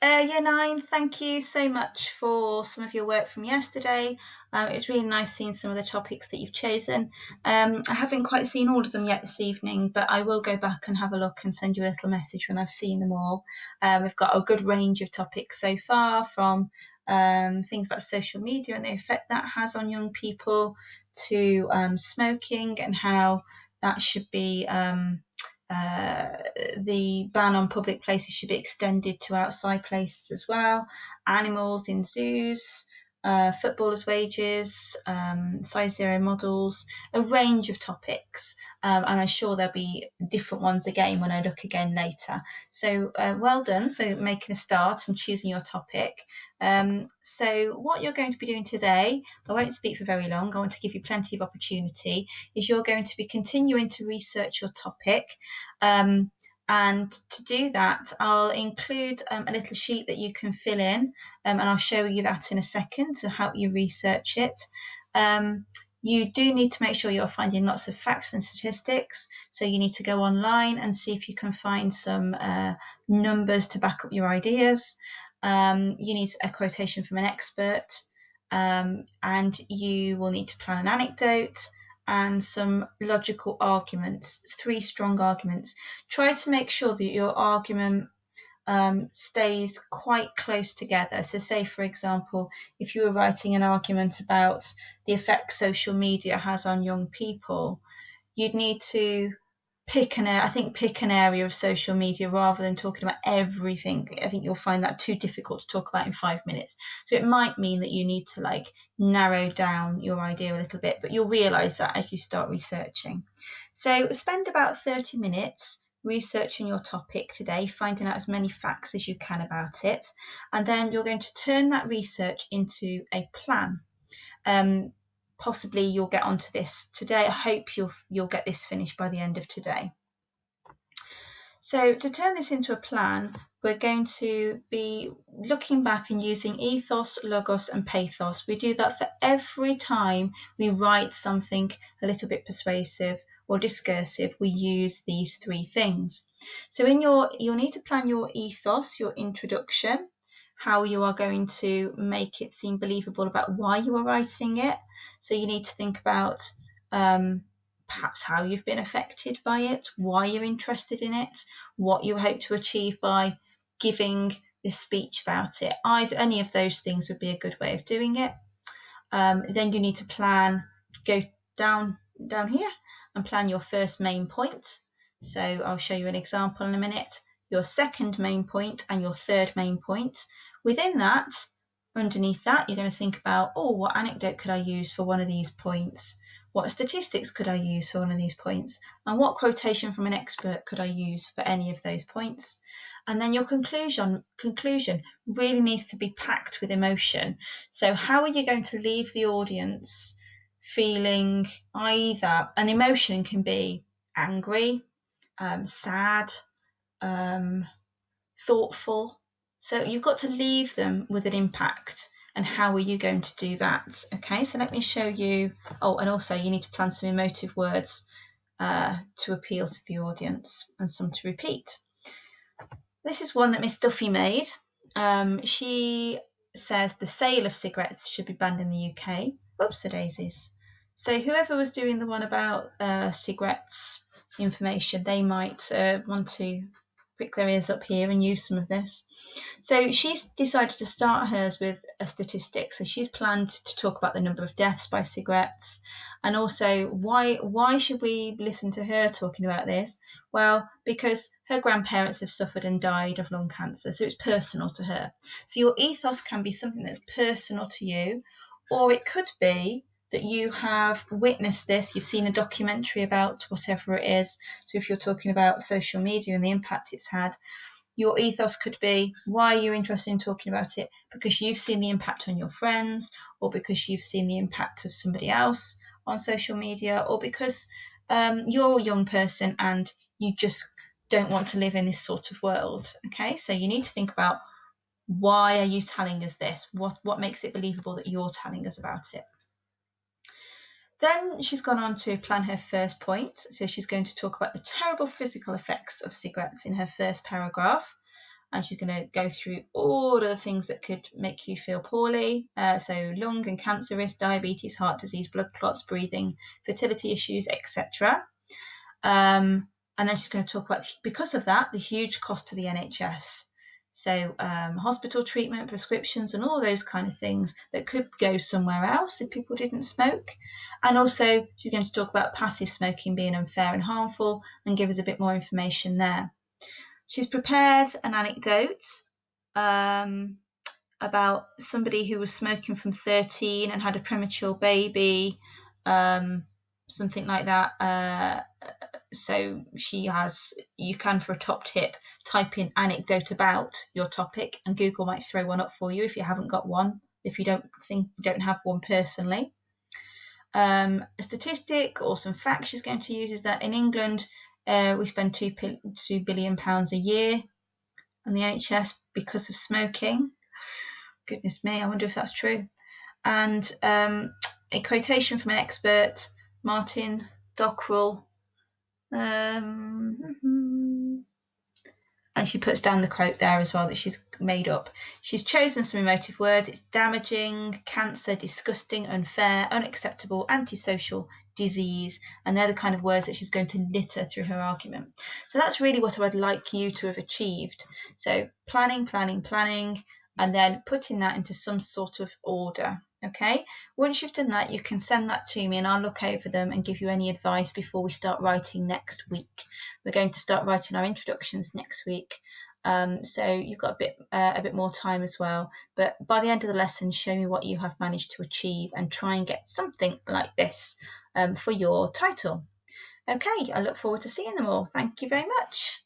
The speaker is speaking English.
Hi, Year 9. Thank you so much for some of your work from yesterday. It's really nice seeing some of the topics that you've chosen. I haven't quite seen all of them yet this evening, but I will go back and have a look and send you a little message when I've seen them all. We've got a good range of topics so far, from things about social media and the effect that has on young people, to smoking and how that should be the ban on public places should be extended to outside places as well, animals in zoos, footballers' wages, size zero models, a range of topics. And I'm sure there'll be different ones again when I look again later. So well done for making a start and choosing your topic. So what you're going to be doing today, I won't speak for very long, I want to give you plenty of opportunity, is you're going to be continuing to research your topic. And to do that, I'll include a little sheet that you can fill in, and I'll show you that in a second to help you research it. You do need to make sure you're finding lots of facts and statistics, so you need to go online and see if you can find some numbers to back up your ideas. You need a quotation from an expert, and you will need to plan an anecdote and some logical arguments, 3 strong arguments. Try to make sure that your argument stays quite close together. So say, for example, if you were writing an argument about the effect social media has on young people, you'd need to pick an area of social media rather than talking about everything. I think you'll find that too difficult to talk about in 5 minutes. So it might mean that you need to narrow down your idea a little bit, but you'll realise that as you start researching. So spend about 30 minutes researching your topic today, finding out as many facts as you can about it, and then you're going to turn that research into a plan. Possibly you'll get onto this today. I hope you'll get this finished by the end of today. So to turn this into a plan, we're going to be looking back and using ethos, logos, and pathos. We do that for every time we write something a little bit persuasive or discursive. We use these 3 things. So you'll need to plan your ethos, your introduction, how you are going to make it seem believable about why you are writing it. So you need to think about perhaps how you've been affected by it, why you're interested in it, what you hope to achieve by giving this speech about it. Any of those things would be a good way of doing it. Then you need to go down here and plan your first main point. So I'll show you an example in a minute. Your second main point and your third main point. Within that, underneath that, you're going to think about, what anecdote could I use for one of these points? What statistics could I use for one of these points? And what quotation from an expert could I use for any of those points? And then your conclusion really needs to be packed with emotion. So how are you going to leave the audience feeling either an emotion can be angry, sad, thoughtful. So you've got to leave them with an impact. And how are you going to do that? Okay, so let me show you. And also you need to plan some emotive words to appeal to the audience and some to repeat. This is one that Miss Duffy made. She says the sale of cigarettes should be banned in the UK. Oops-a-daisies. So whoever was doing the one about cigarettes information, they might want to prick their ears up here and use some of this. So she's decided to start hers with a statistic. So she's planned to talk about the number of deaths by cigarettes, and also why should we listen to her talking about this? Well, because her grandparents have suffered and died of lung cancer, so it's personal to her. So your ethos can be something that's personal to you, or it could be that you have witnessed this, you've seen a documentary about whatever it is. So if you're talking about social media and the impact it's had, your ethos could be, why are you interested in talking about it? Because you've seen the impact on your friends, or because you've seen the impact of somebody else on social media, or because you're a young person and you just don't want to live in this sort of world. Okay, so you need to think about, why are you telling us this? What makes it believable that you're telling us about it? Then she's gone on to plan her first point. So she's going to talk about the terrible physical effects of cigarettes in her first paragraph. and she's going to go through all of the things that could make you feel poorly. So lung and cancer risk, diabetes, heart disease, blood clots, breathing, fertility issues, etc. And then she's going to talk about, because of that, the huge cost to the NHS. So hospital treatment, prescriptions, and all those kind of things that could go somewhere else if people didn't smoke. And also she's going to talk about passive smoking being unfair and harmful and give us a bit more information there. She's prepared an anecdote about somebody who was smoking from 13 and had a premature baby, something like that. So you can, for a top tip, type in anecdote about your topic and Google might throw one up for you if you haven't got one, if you don't have one personally. A statistic or some facts she's going to use is that in England we spend £2 billion a year on the NHS because of smoking. Goodness me, I wonder if that's true. And a quotation from an expert, Martin Dockrell, and she puts down the quote there as well that she's made up. She's chosen some emotive words. It's damaging, cancer, disgusting, unfair, unacceptable, antisocial, disease, and they're the kind of words that she's going to litter through her argument. So that's really what I would like you to have achieved. So planning, and then putting that into some sort of order. Okay, once you've done that, you can send that to me and I'll look over them and give you any advice before we start writing next week. We're going to start writing our introductions next week, so you've got a bit more time as well. But by the end of the lesson, show me what you have managed to achieve and try and get something like this for your title. Okay, I look forward to seeing them all. Thank you very much.